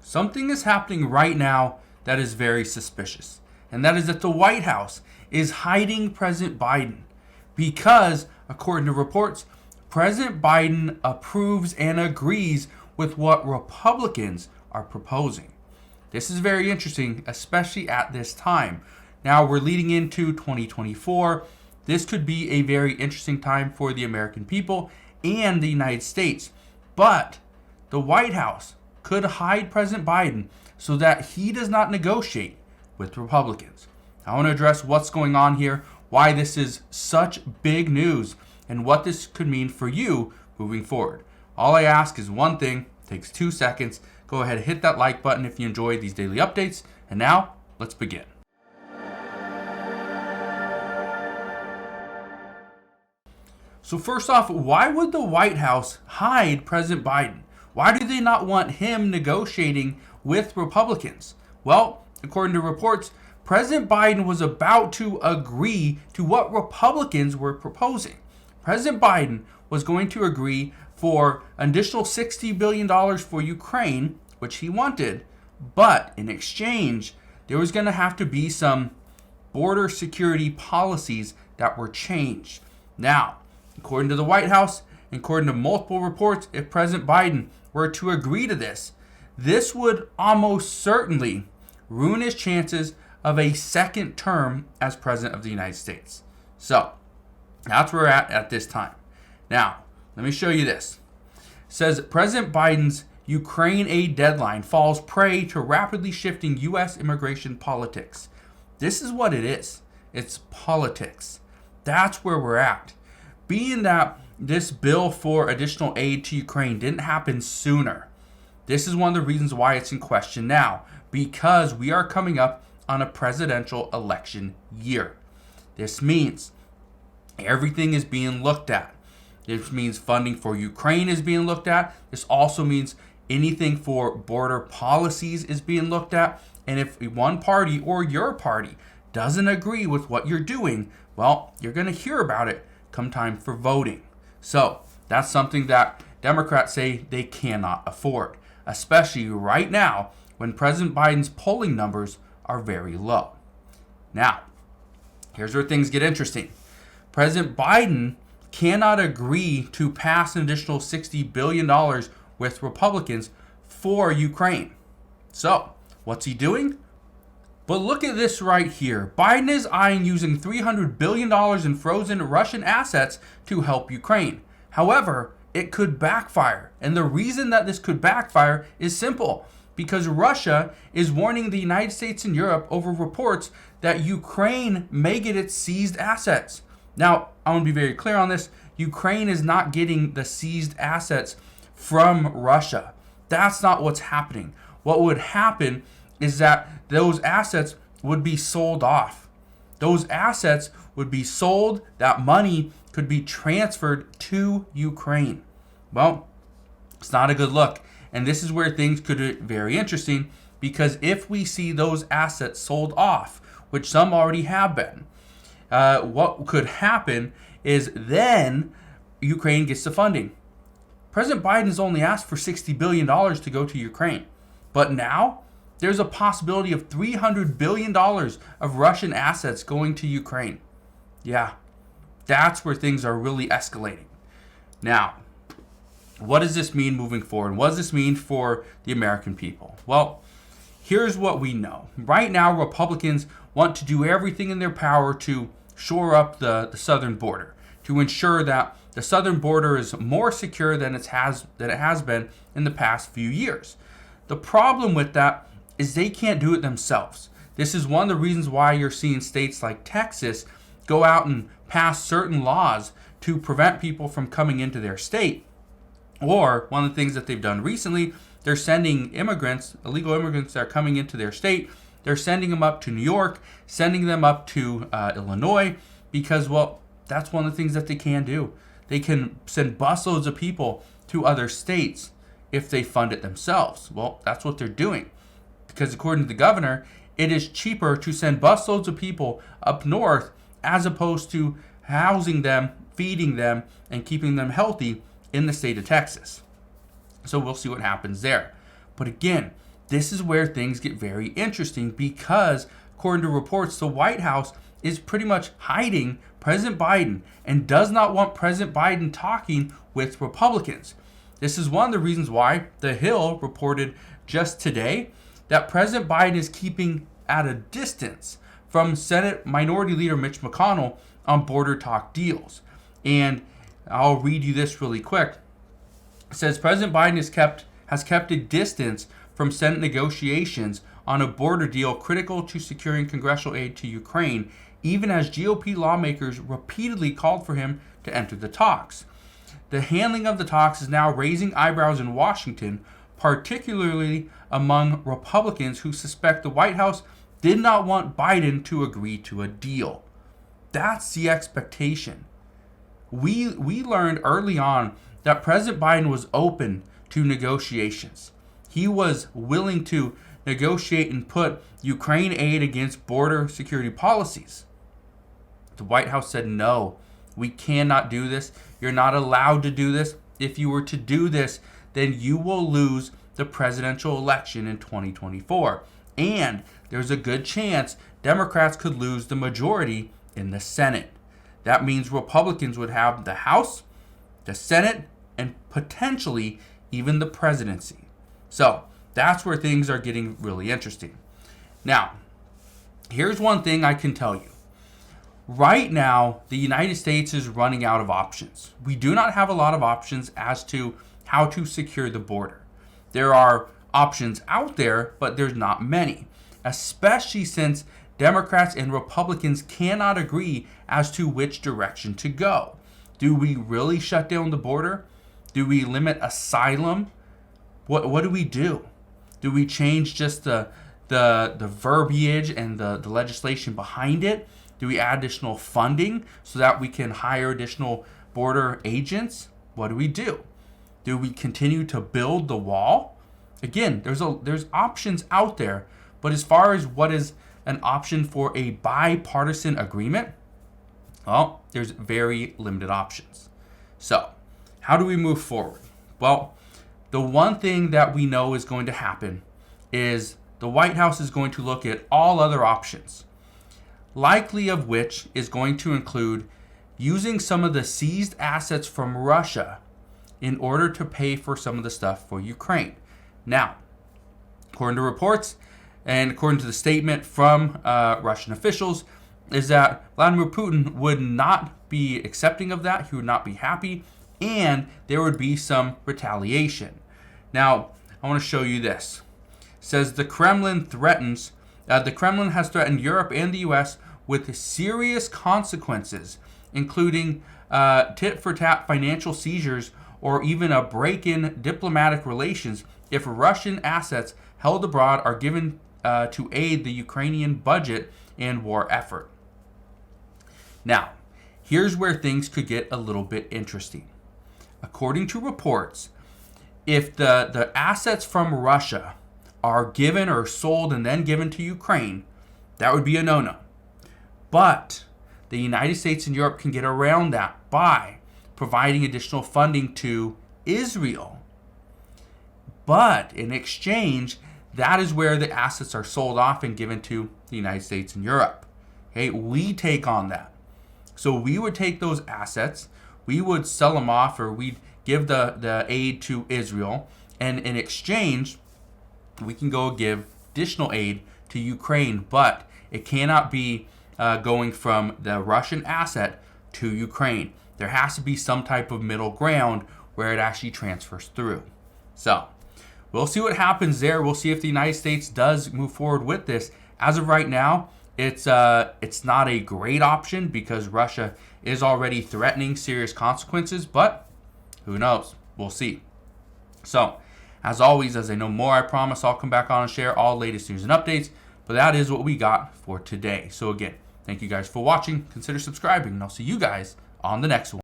Something is happening right now that is very suspicious, and that is that the White House is hiding President Biden because, according to reports, President Biden approves and agrees with what Republicans are proposing. This is very interesting, especially at this time. Now we're leading into 2024. This could be a very interesting time for the American people and the United States. But the White House could hide President Biden so that he does not negotiate with Republicans. I want to address what's going on here, why this is such big news, and what this could mean for you moving forward. All I ask is one thing, takes 2 seconds. Go ahead and hit that like button if you enjoyed these daily updates. And now, let's begin. So first off, why would the White House hide President Biden? Why do they not want him negotiating with Republicans? Well, according to reports, President Biden was about to agree to what Republicans were proposing. President Biden was going to agree for an additional $60 billion for Ukraine, which he wanted, but in exchange, there was going to have to be some border security policies that were changed. Now, according to the White House, and according to multiple reports, if President Biden were to agree to this, this would almost certainly ruin his chances of a second term as President of the United States. So, that's where we're at this time. Now, let me show you this. It says President Biden's Ukraine aid deadline falls prey to rapidly shifting U.S. immigration politics. This is what it is. It's politics. That's where we're at. Being that this bill for additional aid to Ukraine didn't happen sooner, this is one of the reasons why it's in question now, because we are coming up on a presidential election year. This means everything is being looked at. This means funding for Ukraine is being looked at. This also means anything for border policies is being looked at. And if one party or your party doesn't agree with what you're doing, well, you're going to hear about it come time for voting. So that's something that Democrats say they cannot afford, especially right now when President Biden's polling numbers are very low. Now, here's where things get interesting. President Biden cannot agree to pass an additional $60 billion with Republicans for Ukraine. So, what's he doing? But look at this right here. Biden is eyeing using $300 billion in frozen Russian assets to help Ukraine. However, it could backfire. And the reason that this could backfire is simple. Because Russia is warning the United States and Europe over reports that Ukraine may get its seized assets. Now, I want to be very clear on this. Ukraine is not getting the seized assets from Russia. That's not what's happening. What would happen is that those assets would be sold off. Those assets would be sold. That money could be transferred to Ukraine. Well, it's not a good look. And this is where things could get very interesting, because if we see those assets sold off, which some already have been, what could happen is then Ukraine gets the funding. President Biden has only asked for $60 billion to go to Ukraine. But now there's a possibility of $300 billion of Russian assets going to Ukraine. Yeah, that's where things are really escalating. Now, what does this mean moving forward? What does this mean for the American people? Well, here's what we know. Right now, Republicans want to do everything in their power to shore up the southern border, to ensure that the southern border is more secure than it has been in the past few years. The problem with that is they can't do it themselves. This is one of the reasons why you're seeing states like Texas go out and pass certain laws to prevent people from coming into their state. Or one of the things that they've done recently, they're sending immigrants, illegal immigrants that are coming into their state, they're sending them up to New York, sending them up to Illinois, because, well, that's one of the things that they can do. They can send busloads of people to other states if they fund it themselves. Well, that's what they're doing. Because according to the governor, it is cheaper to send busloads of people up north as opposed to housing them, feeding them, and keeping them healthy in the state of Texas. So we'll see what happens there. But again, this is where things get very interesting because, according to reports, the White House is pretty much hiding President Biden and does not want President Biden talking with Republicans. This is one of the reasons why The Hill reported just today that President Biden is keeping at a distance from Senate Minority Leader Mitch McConnell on border talk deals. And I'll read you this really quick. It says President Biden has kept a distance from Senate negotiations on a border deal critical to securing congressional aid to Ukraine, even as GOP lawmakers repeatedly called for him to enter the talks. The handling of the talks is now raising eyebrows in Washington, particularly among Republicans who suspect the White House did not want Biden to agree to a deal. That's the expectation. We learned early on that President Biden was open to negotiations. He was willing to negotiate and put Ukraine aid against border security policies. The White House said, no, we cannot do this. You're not allowed to do this. If you were to do this, then you will lose the presidential election in 2024. And there's a good chance Democrats could lose the majority in the Senate. That means Republicans would have the House, the Senate, and potentially even the presidency. So that's where things are getting really interesting. Now, here's one thing I can tell you. Right now, the United States is running out of options. We do not have a lot of options as to how to secure the border. There are options out there, but there's not many, especially since Democrats and Republicans cannot agree as to which direction to go. Do we really shut down the border? Do we limit asylum? What do we do? Do we change just the verbiage and the legislation behind it? Do we add additional funding so that we can hire additional border agents? What do we do? Do we continue to build the wall? Again, there's options out there, but as far as what is an option for a bipartisan agreement, well, there's very limited options. So, how do we move forward? Well, the one thing that we know is going to happen is the White House is going to look at all other options, likely of which is going to include using some of the seized assets from Russia in order to pay for some of the stuff for Ukraine. Now, according to reports and according to the statement from Russian officials, is that Vladimir Putin would not be accepting of that. He would not be happy, and there would be some retaliation. Now, I want to show you this. It says the Kremlin has threatened Europe and the U.S. with serious consequences, including tit-for-tat financial seizures or even a break in diplomatic relations if Russian assets held abroad are given to aid the Ukrainian budget and war effort. Now, here's where things could get a little bit interesting. According to reports, if the assets from Russia are given or sold and then given to Ukraine, that would be a no-no. But the United States and Europe can get around that by providing additional funding to Israel. But in exchange, that is where the assets are sold off and given to the United States and Europe. Okay, we take on that. So we would take those assets, we would sell them off, or we'd give the aid to Israel, and in exchange, we can go give additional aid to Ukraine, but it cannot be going from the Russian asset to Ukraine. There has to be some type of middle ground where it actually transfers through. So we'll see what happens there. We'll see if the United States does move forward with this. As of right now, it's not a great option because Russia is already threatening serious consequences, but who knows? We'll see. So, as always, as I know more, I promise I'll come back on and share all latest news and updates, but that is what we got for today. So again, thank you guys for watching. Consider subscribing, and I'll see you guys on the next one.